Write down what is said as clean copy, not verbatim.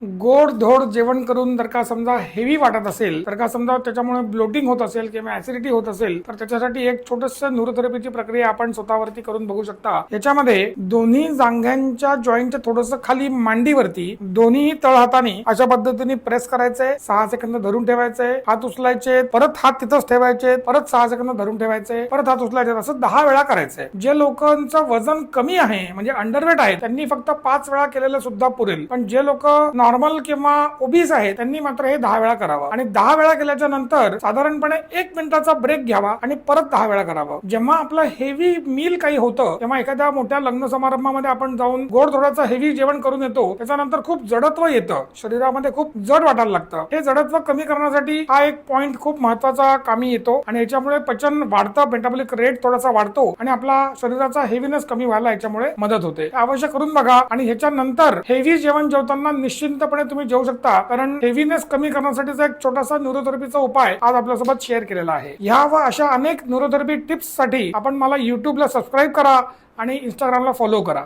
गोड धोड जेवण करून जर का समजा हेवी वाटत असेल, तर का समजा त्याच्यामुळे ब्लोटिंग होत असेल किंवा ऍसिडिटी होत असेल, तर त्याच्यासाठी एक छोटस न्यूरोथेरपीची प्रक्रिया आपण स्वतःवरती करून बघू शकता. याच्यामध्ये दोन्ही जांघ्यांच्या जॉईंटच्या थोडस खाली मांडीवरती दोन्ही तळ हाताने अशा पद्धतीने प्रेस करायचंय. 6 सेकंद धरून ठेवायचंय, हात उचलायचे, परत हात तिथंच ठेवायचे, परत 6 सेकंद धरून ठेवायचे, परत हात उचलायचे. असं 10 वेळा करायचंय. जे लोकांचं वजन कमी आहे म्हणजे अंडरवेट आहे त्यांनी फक्त 5 वेळा केलेलं सुद्धा पुरेल. पण जे लोक नॉर्मल किंवा ओबीस आहे त्यांनी मात्र हे 10 वेळा करावं. आणि 10 वेळा केल्याच्या नंतर साधारणपणे 1 मिनिटाचा ब्रेक घ्यावा आणि परत 10 वेळा करावं. जेव्हा आपलं हेवी मील काही होतं तेव्हा एखाद्या मोठ्या लग्न समारंभामध्ये आपण जाऊन गोड थोडाचं हेवी जेवण करून येतो, त्याच्यानंतर खूप जडत्व येतं, शरीरामध्ये खूप जड वाटायला लागतं. हे जडत्व कमी करण्यासाठी हा एक पॉइंट खूप महत्वाचा कामी येतो आणि याच्यामुळे पचन वाढतं, मेटाबॉलिक रेट थोडासा वाढतो आणि आपला शरीराचा हेवीनेस कमी व्हायला याच्यामुळे मदत होते. अवश्य करून बघा. आणि ह्याच्यानंतर हेवी जेवण जेवताना निश्चिंतपणे तुम्ही जेवू शकता, कारण हेवीनेस कमी करण्यासाठीचा एक छोटासा न्यूरोथेरपीचा उपाय आज आपल्यासोबत शेअर केलेला आहे. ह्या व अशा अनेक न्यूरोथेरपी टिप्स साठी आपण मला युट्यूबला सबस्क्राईब करा आणि इंस्टाग्रामला फॉलो करा.